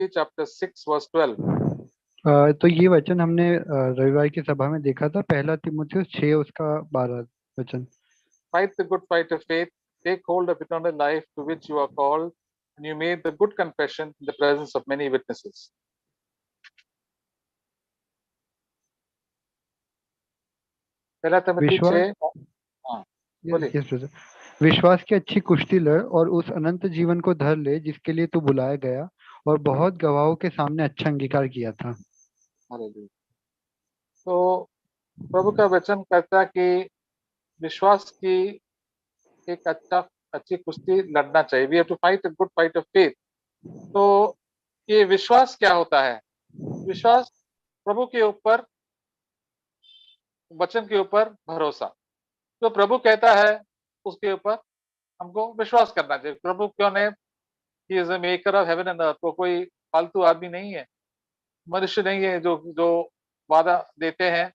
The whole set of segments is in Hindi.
Timothy chapter 6 verse 12. तो ये वचन हमने रविवार की सभा में देखा था, पहला तीमुथियुस 6 उसका 12 वचन। Fight the good fight of faith, take hold of eternal life to which you are called, and you made the good confession in the presence of many witnesses. पहला तिमोथी विश्वास 6, हाँ बोलिए। यस ब्रदर, विश्वास की अच्छी कुश्ती लड़ और उस अनंत जीवन को धर ले जिसके लिए तू बुलाया गया और बहुत गवाहों के सामने अच्छा अंगीकार किया था। हालेलुया। तो प्रभु का वचन कहता है कि विश्वास की एक अच्छी कुश्ती लड़ना चाहिए। We have to fight a good fight of faith. तो ये विश्वास क्या होता है? विश्वास प्रभु के ऊपर, वचन के ऊपर भरोसा। तो प्रभु कहता है उसके ऊपर हमको विश्वास करना चाहिए। प्रभु क्यों ने, he is the maker of heaven and earth. वो कोई फालतू आदमी नहीं है, मनुष्य नहीं है जो जो वादा देते हैं,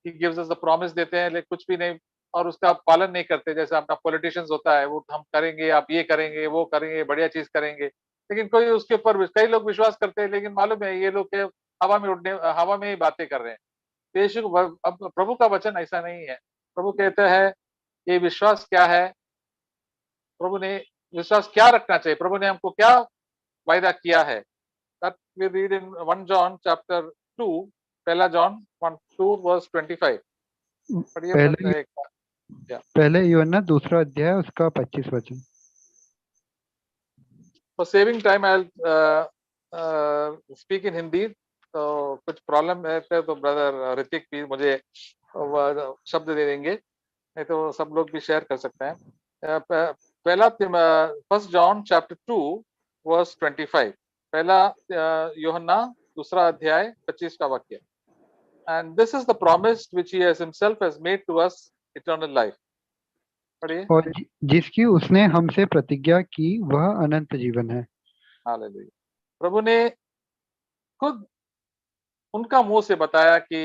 he gives us the promise देते हैं लेकिन कुछ भी नहीं और उसका पालन नहीं करते। जैसे अपना पॉलिटिशियंस होता है, वो हम करेंगे, आप ये करेंगे, वो करेंगे, बढ़िया चीज करेंगे, लेकिन कोई उसके ऊपर, कई लोग विश्वास करते हैं लेकिन मालूम है ये लोग के हवा में उड़ने, हवा में ही बातें कर रहे हैं। तो यीशु अब प्रभु का वचन ऐसा नहीं है। प्रभु कहता है ये विश्वास क्या है, प्रभु ने विश्वास क्या रखना चाहिए, प्रभु ने हमको क्या वायदा किया है। That we read in 1 John chapter 2, पहला जॉन 1:2 verse 25। पढ़िए पहले एक बार। Yeah. पहले यूहन्ना दूसरा अध्याय उसका 25 वचन। For saving time I'll speak in Hindi. तो कुछ प्रॉब्लम है तो ब्रदर ऋतिक भी मुझे शब्द दे देंगे, नहीं तो सब लोग भी शेयर कर सकते हैं। पहला 1 जॉन चैप्टर 2 वर्स 25, पहला यूहन्ना दूसरा अध्याय 25 का वाक्य। And this is the promise which he has himself has made to us, eternal life। पढ़िए। और जिसकी उसने हमसे प्रतिज्ञा की वह अनंत जीवन है। हालेलुया। प्रभु ने खुद उनका मुंह से बताया कि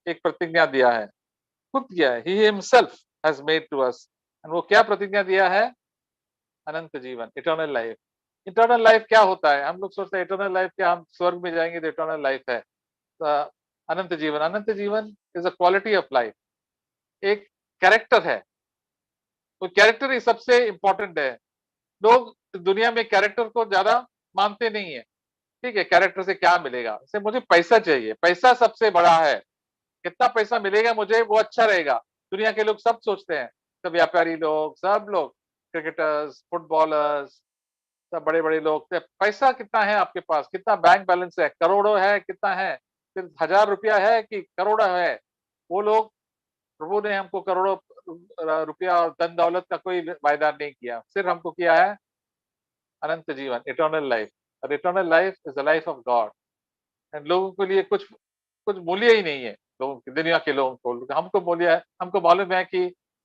एक प्रतिज्ञा दिया है, खुद किया है। He himself has made to us। And वो क्या प्रतिज्ञा दिया है? अनंत जीवन, इटर्नल लाइफ। इटर्नल लाइफ क्या होता है? हम लोग सोचते हैं इटर्नल लाइफ क्या, हम स्वर्ग में जाएंगे तो इटर्नल लाइफ है। अनंत जीवन, अनंत जीवन is a quality of life, एक कैरेक्टर है। तो कैरेक्टर ही सबसे इंपॉर्टेंट है। लोग दुनिया में कैरेक्टर को ज्यादा मानते नहीं है। ठीक है, कैरेक्टर से क्या मिलेगा, से मुझे पैसा चाहिए, पैसा सबसे बड़ा है, कितना पैसा मिलेगा मुझे वो अच्छा रहेगा। दुनिया के लोग सब सोचते हैं, सब व्यापारी लोग, सब लोग, क्रिकेटर्स, फुटबॉलर्स, सब बड़े बड़े लोग, पैसा कितना है आपके पास, कितना बैंक बैलेंस है, करोड़ों है, कितना है, सिर्फ 1000 रुपया है कि करोड़ों है। वो लोग, प्रभु ने हमको करोड़ों रुपया और धन दौलत का कोई वायदा नहीं किया, सिर्फ हमको किया है अनंत जीवन, इटर्नल लाइफ। और eternal life is the life of God. And लोगों के लिए कुछ कुछ मूल्य ही नहीं है, लोगों की, दुनिया के लोगों को। हमको मूल्य है, हमको मालूम है कि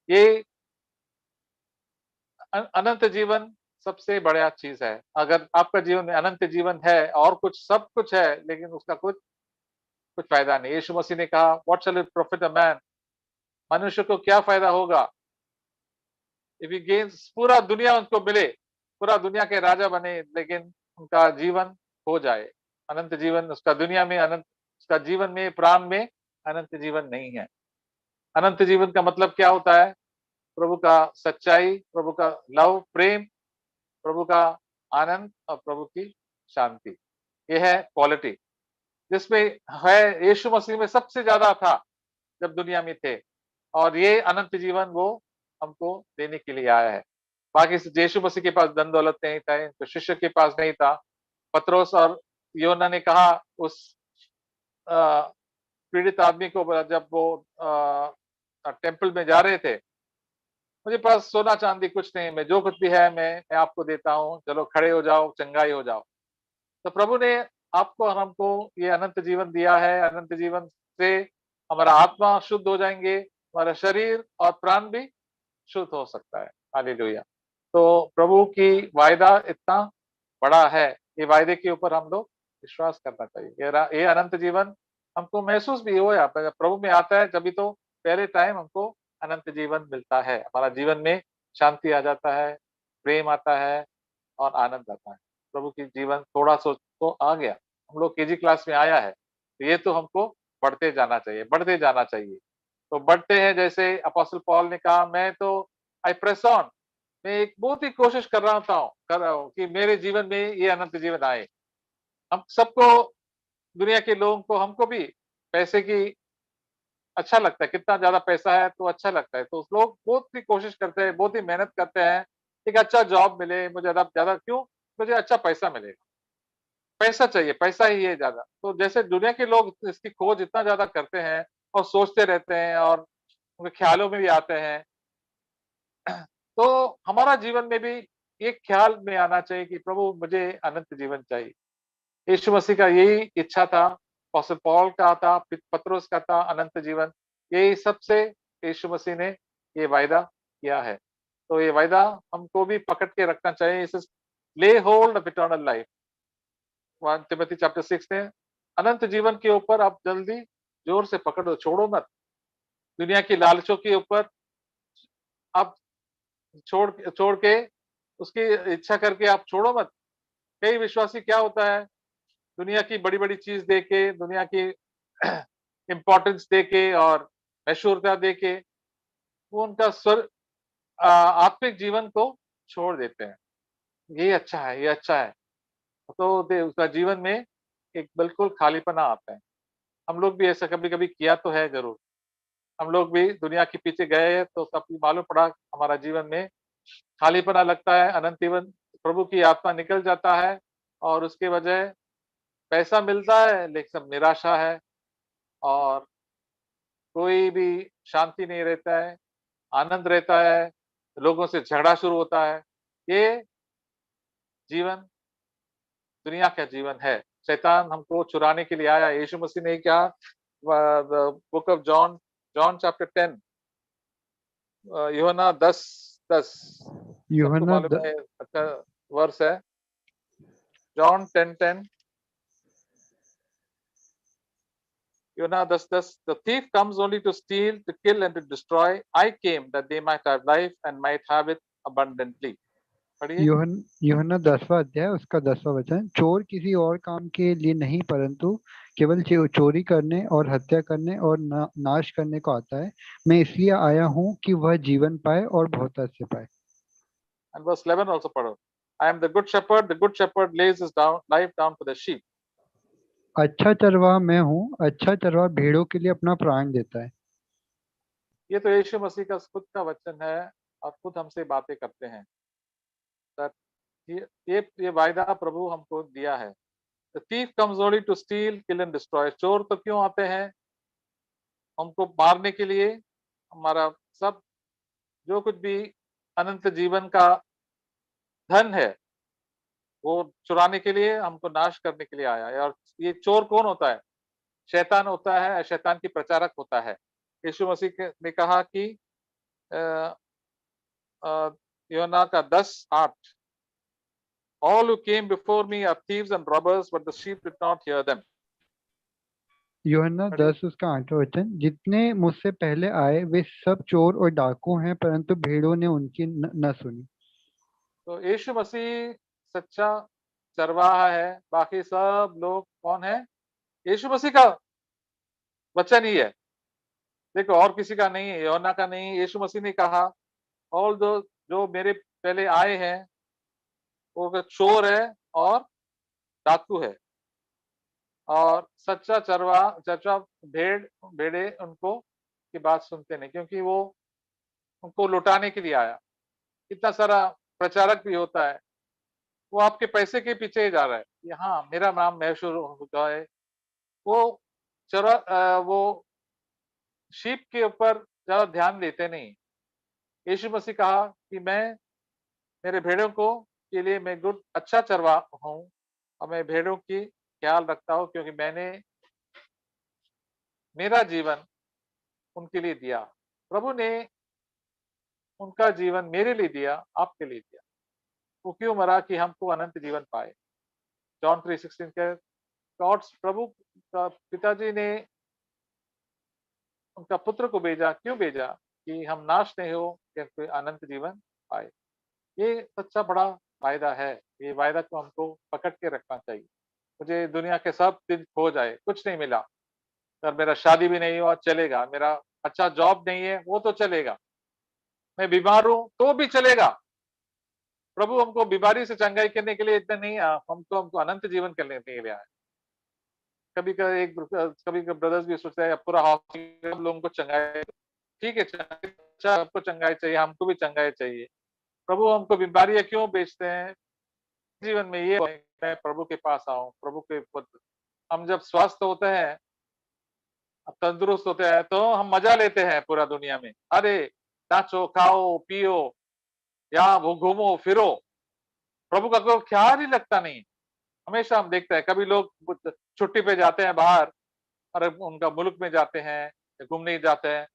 ये अनंत जीवन सबसे बड़ा चीज है। अगर आपका जीवन में अनंत जीवन है और कुछ सब कुछ है लेकिन उसका कुछ कुछ फायदा नहीं। यीशु मसीह ने कहा, what shell it profit a man, मनुष्य को क्या फायदा होगा इफ ही गेन्स, पूरा दुनिया उनको मिले, पूरा दुनिया के राजा बने, लेकिन उनका जीवन हो जाए, अनंत जीवन उसका दुनिया में, अनंत उसका जीवन में, प्राण में अनंत जीवन नहीं है। अनंत जीवन का मतलब क्या होता है? प्रभु का सच्चाई, प्रभु का लव, प्रेम, प्रभु का आनंद और प्रभु की शांति। यह है क्वालिटी जिसमें है, यीशु मसीह में सबसे ज्यादा था जब दुनिया में थे। और ये अनंत जीवन वो हमको देने के लिए आया है। बाकी यीशु मसीह के पास धन दौलत नहीं था, तो शिष्य के पास नहीं था। पतरस और योना ने कहा उस पीड़ित आदमी को, जब वो टेंपल में जा रहे थे, मुझे पास सोना चांदी कुछ नहीं, मैं जो कुछ भी है मैं आपको देता हूँ, चलो खड़े हो जाओ, चंगाई हो जाओ। तो प्रभु ने आपको और हमको ये अनंत जीवन दिया है। अनंत जीवन से हमारा आत्मा शुद्ध हो जाएंगे, हमारा शरीर और प्राण भी शुद्ध हो सकता है। हालेलुया। तो प्रभु की वायदा इतना बड़ा है, ये वायदे के ऊपर हम लोग विश्वास करना चाहिए। ये अनंत जीवन हमको महसूस भी हो, या प्रभु में आता है जब तो पहले टाइम हमको अनंत जीवन मिलता है, हमारा जीवन में शांति आ जाता है, प्रेम आता है और आनंद आता है। प्रभु की जीवन तो आ गया, हम लोग केजी क्लास में आया है, तो ये तो हमको बढ़ते जाना चाहिए, बढ़ते जाना चाहिए। तो बढ़ते हैं, जैसे अपोस्टल पॉल ने कहा, मैं तो आई प्रेस ऑन, मैं एक बहुत ही कोशिश कर रहा हूँ कि मेरे जीवन में ये अनंत जीवन आए। हम सबको, दुनिया के लोगों को, हमको भी पैसे की अच्छा लगता है, कितना ज्यादा पैसा है तो अच्छा लगता है, तो उस लोग बहुत ही कोशिश करते हैं, बहुत ही मेहनत करते हैं, एक अच्छा जॉब मिले मुझे, ज्यादा ज्यादा क्यों, मुझे अच्छा पैसा मिलेगा, पैसा चाहिए, पैसा ही है ज्यादा। तो जैसे दुनिया के लोग इसकी खोज इतना ज्यादा करते हैं और सोचते रहते हैं और उनके ख्यालों में भी आते हैं, तो हमारा जीवन में भी एक ख्याल में आना चाहिए कि प्रभु मुझे अनंत जीवन चाहिए। यीशु मसीह का यही इच्छा था, अपोस्टल पौल का था, पतरस का था, अनंत जीवन। यही सबसे यीशु मसीह ने ये वायदा किया है। तो ये वायदा हमको भी पकड़ के रखना चाहिए। इस ले hold of eternal life, 1 Timothy chapter 6 ने अनंत जीवन के ऊपर आप जल्दी जोर से पकड़ो, छोड़ो मत। दुनिया की लालचों के ऊपर आप छोड़ छोड़ के, उसकी इच्छा करके आप छोड़ो मत। कई विश्वासी क्या होता है, दुनिया की बड़ी-बड़ी चीज़ देके, दुनिया की इम्पोर्टेंस देके और मशहूरता देके, वो उनका आत्मिक जीवन को छोड़ देते हैं। ये अच्छा है, ये अच्छा है। तो दे उसका जीवन में एक बिल्कुल खालीपना आता है। हम लोग भी ऐसा कभी-कभी किया तो है ज़रूर। हम लोग भी दुनिया के पीछे गए हैं, तो तब मालूम पड़ा हमारा जीवन में खालीपना लगता है, अनंत जीवन, प्रभु की आत्मा निकल जाता है और उसके वजह पैसा मिलता है, लेकिन सब निराशा है और कोई भी शांति नहीं रहता है, आनंद रहता है, लोगों से झगड़ा शुरू होता है। ये जीवन दुनिया का जीवन है। शैतान हमको चुराने के लिए आया। यीशु मसीह ने क्या, the book of John, John chapter 10, यूहन्ना 10:10, सबको यूहन्ना मालूम है, अच्छा वर्स है। जॉन 10:10, यूहन्ना 10:10, the thief comes only to steal, to kill and to destroy. I came that they might have life and might have it abundantly. पढ़िए। यूहन्ना 10वां अध्याय उसका 10वां वचन, चोर किसी और काम के लिए नहीं परंतु केवल चोरी करने और हत्या करने और नाश करने को आता है। मैं इसलिए आया हूँ कि वह जीवन पाए और बहुतायत से पाए। And verse 11 also पढ़ो। I am the good shepherd. The good shepherd lays his life down for the sheep. अच्छा चरवाहा मैं हूँ, अच्छा चरवाहा भेड़ों के लिए अपना प्राण देता है। ये तो यीशु मसीह का खुद का वचन है और खुद हमसे बातें करते हैं। that ये वायदा प्रभु हमको दिया है। The thief comes only to steal, kill and destroy. चोर तो क्यों आते हैं? हमको मारने के लिए, हमारा सब जो कुछ भी अनंत जीवन का धन है, वो चुराने के लिए, हमको नाश करने के लिए आया है। और ये चोर कौन होता है? शैतान होता है, शैतान की प्रचारक होता है। यीशु मसीह ने कहा कि अ, यूहन्ना का 10:8, all who came before me are thieves and robbers, but the sheep did not hear them. यूहन्ना पढ़िए। 10 उसका 8वां वचन, जितने मुझसे पहले आए वे सब चोर और डाकू हैं परंतु भेड़ों ने उनकी न सुनी। तो यीशु मसीह सच्चा चरवाहा है, बाकी सब लोग कौन है? यीशु मसीह का वचन ही है। देखो और किसी का नहीं है, योना का नहीं। यीशु मसीह ने कहा, ऑल दो जो मेरे पहले आए हैं वो चोर है और डाकू है, और सच्चा चर्चा भेड़े उनको की बात सुनते नहीं, क्योंकि वो उनको लुटाने के लिए आया। इतना सारा प्रचारक भी होता है, वो आपके पैसे के पीछे ही जा रहा है। यहाँ मेरा नाम मशहूर हो जाए, वो वो शीप के ऊपर ज्यादा ध्यान देते नहीं। यीशु मसीह कहा कि मैं मेरे भेड़ों को के लिए मैं गुड अच्छा चरवा हूँ और मैं भेड़ों की ख्याल रखता हूँ, क्योंकि मैंने मेरा जीवन उनके लिए दिया। प्रभु ने उनका जीवन मेरे लिए दिया, आपके लिए दिया। वो क्यों मरा? कि हमको अनंत जीवन पाए। जॉन 3:16 के गॉड्स, प्रभु का पिताजी ने उनका पुत्र को भेजा, क्यों भेजा? कि हम नाश नहीं हो, कि अनंत जीवन पाए। ये सच्चा बड़ा वायदा है। ये वायदा को हमको पकड़ के रखना चाहिए। मुझे दुनिया के सब दिन खो जाए, कुछ नहीं मिला, और मेरा शादी भी नहीं हुआ चलेगा, मेरा अच्छा जॉब नहीं है वो तो चलेगा, मैं बीमार हूं तो भी चलेगा। प्रभु हमको बीमारी से चंगाई करने के लिए इतना नहीं, हमको हमको अनंत जीवन करने के लिए आया। कभी ब्रदर्स भी सोचते हैं पूरा हॉस्पिटल लोगों को चंगाई, ठीक है, अच्छा आपको चंगाई चाहिए, हमको भी चंगाई चाहिए। प्रभु हमको बीमारियां क्यों बेचते हैं? जीवन में ये मैं प्रभु के पास आऊं, प्रभु के पुत्र। हम जब स्वस्थ होते हैं, तंदुरुस्त होते हैं, तो हम मजा लेते हैं पूरा दुनिया में, अरे नाचो खाओ पियो या वो घूमो फिरो, प्रभु का कोई ख्याल ही लगता नहीं। हमेशा हम देखते हैं कभी लोग छुट्टी पे जाते हैं बाहर, और उनका मुल्क में जाते हैं, घूमने जाते हैं,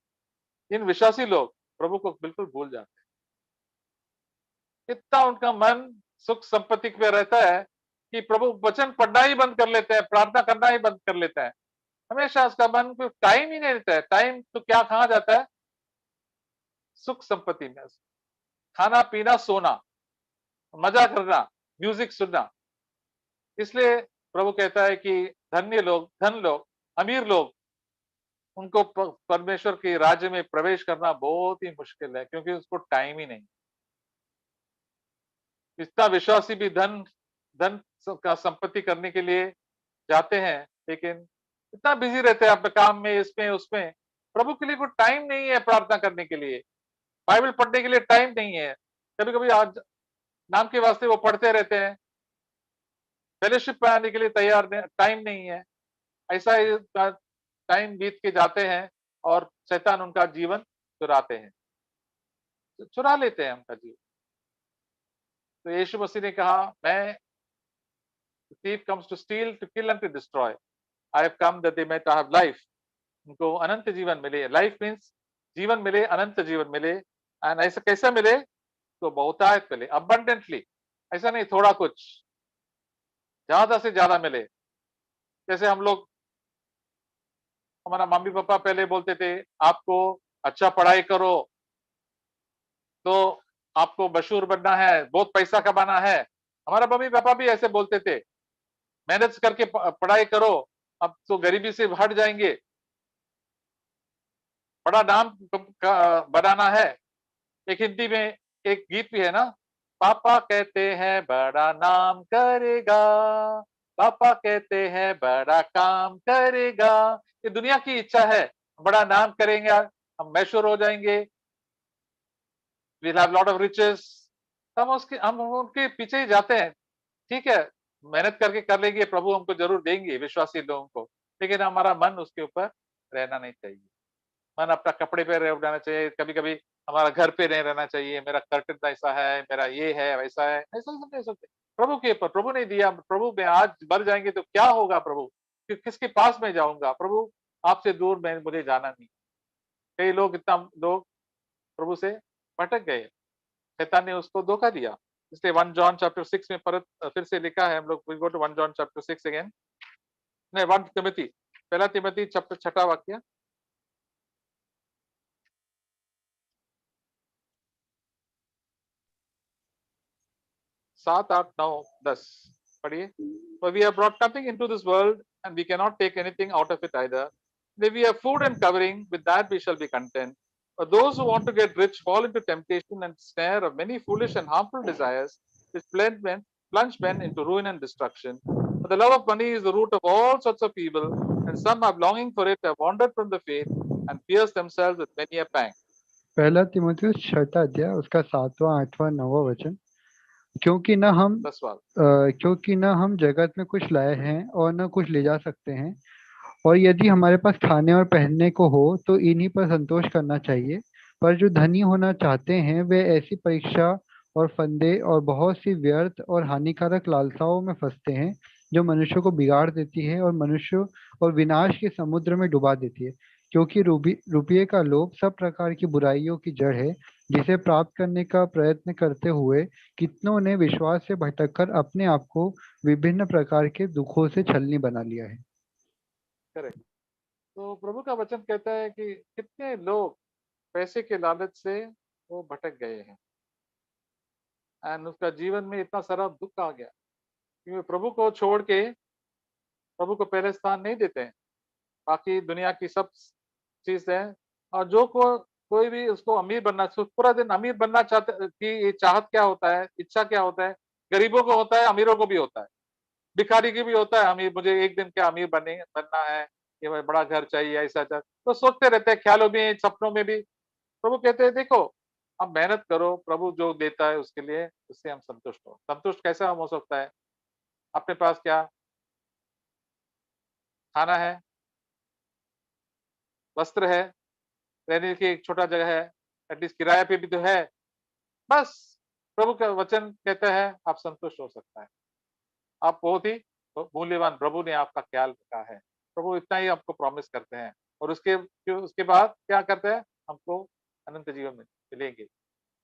इन विश्वासी लोग प्रभु को बिल्कुल भूल जाते हैं। इतना उनका मन सुख संपत्ति पे रहता है कि प्रभु वचन पढ़ना ही बंद कर लेते हैं, प्रार्थना करना ही बंद कर लेते हैं। हमेशा उसका मन को टाइम ही नहीं रहता है। टाइम तो क्या कहाँ जाता है? सुख संपत्ति में, खाना पीना सोना, मजा करना, म्यूजिक सुनना। इसलिए प्रभु कहता है कि धन्य लोग, धन लोग, अमीर लोग, उनको परमेश्वर के राज्य में प्रवेश करना बहुत ही मुश्किल है, क्योंकि उसको टाइम ही नहीं। इतना विश्वासी भी धन धन का संपत्ति करने के लिए जाते हैं, लेकिन इतना बिजी रहते हैं अपने काम में, इसमें उसमें, प्रभु के लिए कोई टाइम नहीं है प्रार्थना करने के लिए, बाइबल पढ़ने के लिए टाइम नहीं है। कभी कभी आज नाम के वास्ते वो पढ़ते रहते हैं, फेलोशिप में आने के लिए तैयार टाइम नहीं है। ऐसा ही टाइम बीत के जाते हैं, और शैतान उनका जीवन चुराते हैं, चुरा लेते हैं उनका जीवन। तो यीशु मसीह ने कहा, मैं thief comes to steal, to kill and to destroy. I have come that they may have life. उनको अनंत जीवन मिले। लाइफ मीन्स जीवन मिले, अनंत जीवन मिले। एंड ऐसा कैसा मिले? तो बहुतायत मिले, अबंडेंटली। ऐसा नहीं थोड़ा कुछ, ज्यादा से ज्यादा मिले। जैसे हम लोग, हमारा मम्मी पापा पहले बोलते थे, आपको अच्छा पढ़ाई करो तो आपको मशहूर बनना है, बहुत पैसा कमाना है। हमारा मम्मी पापा भी ऐसे बोलते थे, मेहनत करके पढ़ाई करो, अब तो गरीबी से हट जाएंगे, बड़ा नाम बनाना है। एक हिंदी में एक गीत भी है ना, पापा कहते हैं बड़ा नाम करेगा, पापा कहते हैं बड़ा काम करेगा। ये दुनिया की इच्छा है, बड़ा नाम करेंगे, हम मशहूर हो जाएंगे, we'll have lot of riches। हम उनके पीछे ही जाते हैं। ठीक है, मेहनत करके कर लेंगे, प्रभु हमको जरूर देंगे विश्वासी लोगों को, लेकिन हमारा मन उसके ऊपर रहना नहीं चाहिए। मन अपना कपड़े पे रहना चाहिए, कभी कभी हमारा घर पे नहीं रहना चाहिए, मेरा कर्टन ऐसा है, मेरा ये है, वैसा है, ऐसा सब नहीं सकते। प्रभु के ऊपर, प्रभु ने दिया, प्रभु में आज मर जाएंगे तो क्या होगा? प्रभु किसके पास में जाऊंगा? प्रभु आपसे दूर मैं, मुझे जाना नहीं। कई लोग, इतना लोग प्रभु से भटक गए, शैतान ने उसको धोखा दिया। इसलिए 1 जॉन चैप्टर 6 में फिर से लिखा है, हम लोग will go to 1 John chapter 6 again, नहीं 1 तिमोथी, पहला तिमोथी चैप्टर 6 वाक्य 7, 8, 9, 10 पढ़िए। For we have brought nothing into this world, and we cannot take anything out of it either. If we have food and covering, with that we shall be content. But those who want to get rich fall into temptation and snare of many foolish and harmful desires, which plunge men into ruin and destruction. For the love of money is the root of all sorts of evil, and some have longing for it have wandered from the faith and pierced themselves with many a pang. पहला तीमुथियुस 6 अध्याय उसका 7वां 8वां 9वां वचन। क्योंकि न हम जगत में कुछ लाए हैं और न कुछ ले जा सकते हैं, और यदि हमारे पास खाने और पहनने को हो तो इन्हीं पर संतोष करना चाहिए। पर जो धनी होना चाहते हैं वे ऐसी परीक्षा और फंदे और बहुत सी व्यर्थ और हानिकारक लालसाओं में फंसते हैं, जो मनुष्य को बिगाड़ देती है और मनुष्य और विनाश के समुद्र में डुबा देती है। क्योंकि रुपये का लोभ सब प्रकार की बुराइयों की जड़ है, जिसे प्राप्त करने का प्रयत्न करते हुए कितनों ने विश्वास से भटककर अपने आप को विभिन्न प्रकार के दुखों से छलनी बना लिया है। करेक्ट। तो प्रभु का वचन कहता है कि कितने लोग पैसे के लालच से वो भटक गए हैं, एंड उसका जीवन में इतना सारा दुख आ गया, क्योंकि प्रभु को छोड़ के प्रभु को पहले स्थान नहीं देते हैं, बाकी दुनिया की सब चीज है। और जो कोई भी उसको अमीर बनना, पूरा दिन अमीर बनना चाहते कि ये चाहत क्या होता है, इच्छा क्या होता है, गरीबों को होता है, अमीरों को भी होता है, भिखारी की भी होता है, अमीर मुझे एक दिन क्या अमीर बनना है, ये मुझे बड़ा घर चाहिए, ऐसा चाहिए, तो सोचते रहते हैं, ख्यालों में, सपनों में भी। प्रभु कहते हैं देखो, आप मेहनत करो, प्रभु जो देता है उसके लिए, उससे हम संतुष्ट हो। संतुष्ट कैसे हम हो सकता है? अपने पास क्या खाना है, वस्त्र है, रहने की एक छोटा जगह है, एटलीस्ट किराए पे भी तो है, बस प्रभु का वचन कहता है आप संतुष्ट हो सकता है। आप बहुत ही मूल्यवान, प्रभु ने आपका ख्याल रखा है, प्रभु इतना ही आपको प्रॉमिस करते हैं। और उसके बाद क्या करते हैं? हमको अनंत जीवन में मिलेंगे।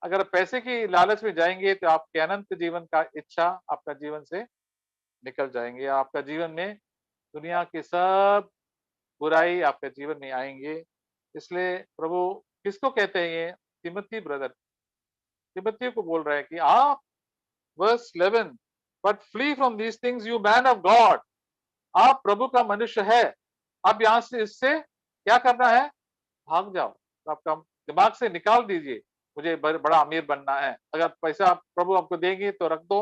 अगर पैसे की लालच में जाएंगे तो आपके अनंत जीवन का इच्छा आपका जीवन से निकल जाएंगे। आपका जीवन में दुनिया के सब बुराई आपके जीवन में आएंगे। इसलिए प्रभु किसको कहते हैं? ये तिमोथी ब्रदर, तिमोथी को बोल रहा है कि आप, verse 11, but flee from these things you man of God. आप प्रभु का मनुष्य है, आप यहां से इससे क्या करना है? भाग जाओ। तो आपका दिमाग से निकाल दीजिए, मुझे बड़ा अमीर बनना है। अगर पैसा प्रभु आपको देंगे तो रख दो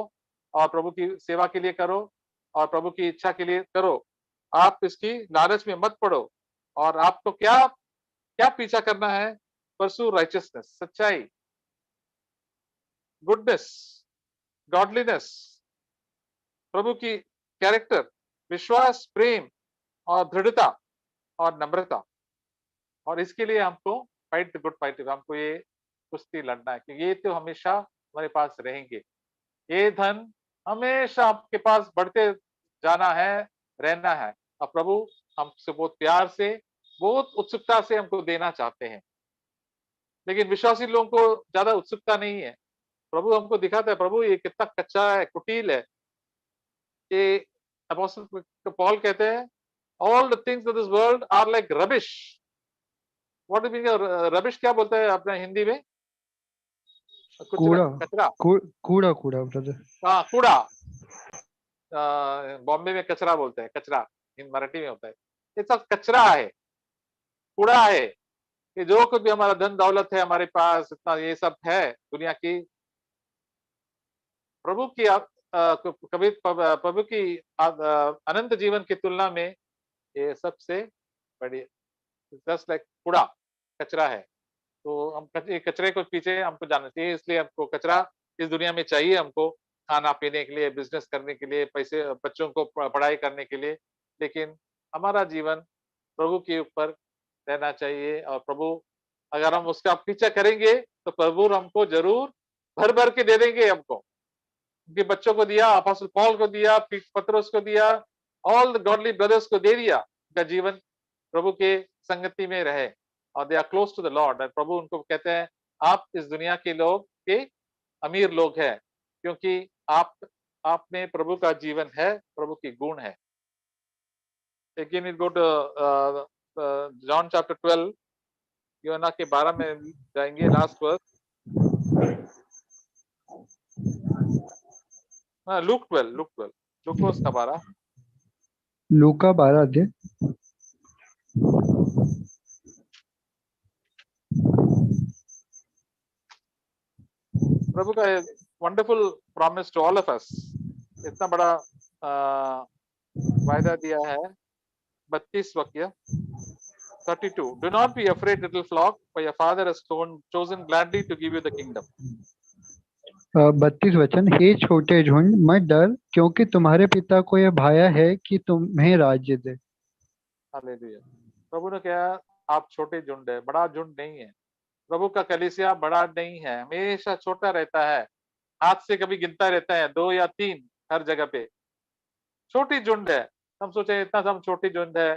और प्रभु की सेवा के लिए करो और प्रभु की इच्छा के लिए करो। आप इसकी लालच में मत पड़ो। और आपको क्या क्या पीछा करना है? परसू राइचियसनेस, सच्चाई, गुडनेस, गॉडलीनेस, प्रभु की कैरेक्टर, विश्वास, प्रेम और दृढ़ता और नम्रता। और इसके लिए हमको फाइट द गुड फाइट, हमको ये कुश्ती लड़ना है कि ये तो हमेशा हमारे पास रहेंगे। ये धन हमेशा आपके पास बढ़ते जाना है, रहना है। और प्रभु हमसे बहुत प्यार से, बहुत उत्सुकता से हमको देना चाहते हैं। लेकिन विश्वासी लोगों को ज्यादा उत्सुकता नहीं है। प्रभु हमको दिखाता है, प्रभु ये कितना कच्चा है, कुटिल है। ये अपोस्टल पॉल कहते हैं, all the things of this world are like rubbish. What mean rubbish? क्या बोलते हैं अपने हिंदी में? कुछ कूड़ा, कचरा। कूड़ा कूड़ा ब्रदर। हाँ, कूड़ा। बॉम्बे में कचरा बोलते हैं, कचरा इन मराठी में होता है। ये सब कचरा है, कूड़ा है। कि जो कुछ भी हमारा धन दौलत है हमारे पास, इतना ये सब है दुनिया की, प्रभु की कभी प्रभु की अनंत जीवन की तुलना में ये सबसे बड़ी, जस्ट लाइक कूड़ा, कचरा है। तो हम कचरे को पीछे हमको जाना चाहिए। इसलिए हमको कचरा इस दुनिया में चाहिए, हमको खाना पीने के लिए, बिजनेस करने के लिए, पैसे, बच्चों को पढ़ाई करने के लिए। लेकिन हमारा जीवन प्रभु के ऊपर रहना चाहिए। और प्रभु, अगर हम उसका पीछा करेंगे तो प्रभु हमको जरूर भर भर के दे देंगे। हमको उनके बच्चों को दिया, अपोस्टल पॉल को दिया, पतरस को दिया, ऑल द गॉडली ब्रदर्स को दे दिया। उनका जीवन प्रभु के संगति में रहे और they are close to the lord. प्रभु उनको कहते हैं आप इस दुनिया के लोग के अमीर लोग हैं, क्योंकि आपने प्रभु का जीवन है, प्रभु की गुण है। लेकिन it go to John chapter 12, यूहन्ना के 12 में जाएंगे, लास्ट वर्स। लूक 12, लूक उसका 12। लूका 12 अध्याय। प्रभु का wonderful promise to all of us, इतना बड़ा वायदा दिया है। 32 वाक्य, 32, do not be afraid little flock, for your father has chosen gladly to give you the kingdom। 32 वचन, हे छोटे झुंड मत डर, क्योंकि तुम्हारे पिता को यह भाया है कि तुम्हें राज्य दे। हालेलुया। प्रभु ने कहा आप छोटे झुंड है, बड़ा झुंड नहीं है। प्रभु का कलीसिया बड़ा नहीं है, हमेशा छोटा रहता है, हाथ से कभी गिनता रहता है, 2 या 3 हर जगह पे। छोटी झुंड है। हम सोचे इतना हम छोटी झुंड है,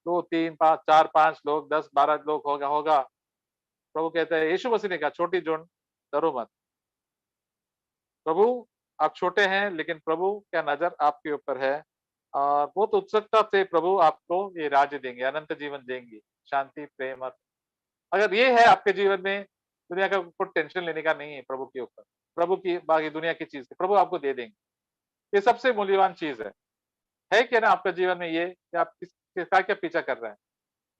2, 3, 5, 4, 5 लोग, 10, 12 लोग होगा। प्रभु कहता है, यीशु मसीह ने कहा छोटी झुंड, डरो मत। प्रभु आप छोटे हैं, लेकिन प्रभु क्या नजर आपके ऊपर है और बहुत उत्सुकता से प्रभु आपको ये राज्य देंगे, अनंत जीवन देंगे, शांति, प्रेम। अगर ये है आपके जीवन में, दुनिया का कुछ टेंशन लेने का नहीं है प्रभु के ऊपर। प्रभु की बाकी दुनिया की चीज प्रभु आपको दे देंगे, ये सबसे मूल्यवान चीज है। है क्या ना आपका जीवन में ये कि आप किसका क्या पीछा कर रहे हैं?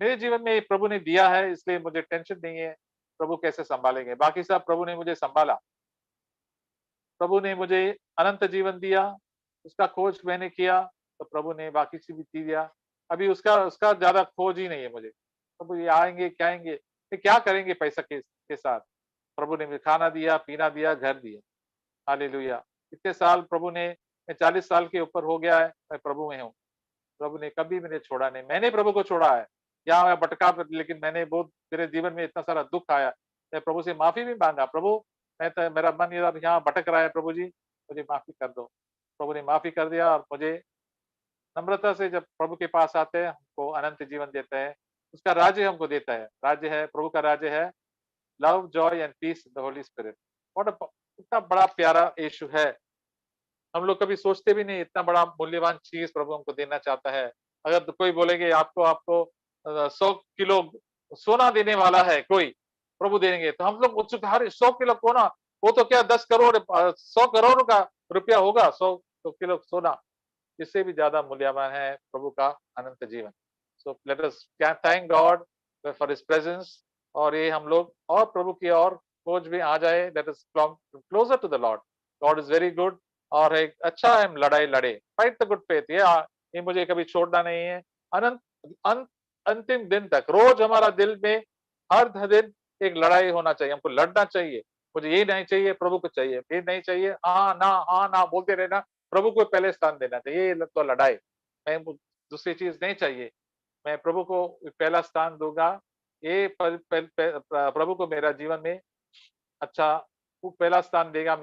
मेरे जीवन में प्रभु ने दिया है, इसलिए मुझे टेंशन नहीं है, प्रभु कैसे सँभालेंगे। बाकी सब प्रभु ने मुझे सँभाला। प्रभु ने मुझे अनंत जीवन दिया, उसका खोज मैंने किया, तो प्रभु ने बाकी चीज़ भी दिया। अभी उसका उसका ज़्यादा खोज ही नहीं है मुझे। प्रभु ये आएँगे, क्या आएँगे, ये क्या करेंगे पैसा के साथ? प्रभु ने मुझे खाना दिया, पीना दिया, घर दिया। हालेलुया! इतने साल प्रभु ने, मैं 40 साल के ऊपर हो गया है, मैं प्रभु में हूँ। प्रभु ने कभी मुझे छोड़ा नहीं, मैंने प्रभु को छोड़ा है। यहाँ मैं भटका, लेकिन मैंने बहुत, मेरे जीवन में इतना सारा दुःख आया। मैं प्रभु से माफ़ी भी माँगा, प्रभु मैं तो, मेरा मन इधर यहाँ भटक रहा है प्रभु जी, मुझे माफ़ी कर दो। प्रभु ने माफ़ी कर दिया और मुझे नम्रता से जब प्रभु के पास आते हैं, हमको अनंत जीवन देता है। उसका राज्य हमको देता है। राज्य है, प्रभु का राज्य है love, joy and peace in the holy spirit. What a कितना बड़ा प्यारा यीशु है। हम लोग कभी सोचते भी नहीं इतना बड़ा मूल्यवान चीज प्रभु हमको देना चाहता है। अगर तो कोई बोलेंगे आपको आपको 100 किलो सोना देने वाला है कोई, प्रभु देंगे, तो हम लोग उत्सुक, हर 100 किलो सोना, वो तो क्या 10 करोड़ 100 करोड़ का रुपया होगा, 100 किलो सोना, इससे भी ज्यादा मूल्यवान है प्रभु का अनंत जीवन। So let us thank God for his presence. और ये हम लोग और प्रभु की और खोज में आ जाए, let us closer to the Lord. God is very good. और एक अच्छा हम लड़ाई लड़े, फाइट द गुड फेथ। ये मुझे कभी छोड़ना नहीं है। अनंत अंत अंतिम दिन तक रोज हमारा दिल में हर दिन एक लड़ाई होना चाहिए, हमको लड़ना चाहिए। मुझे ये नहीं चाहिए, प्रभु को चाहिए, ये नहीं चाहिए, हाँ ना बोलते रहना, प्रभु को पहले स्थान देना चाहिए। ये तो लड़ाई, मैं दूसरी चीज नहीं चाहिए, मैं प्रभु को पहला स्थान दूंगा। ये प्रभु को मेरा जीवन में अच्छा, वो पहला स्थान देगा।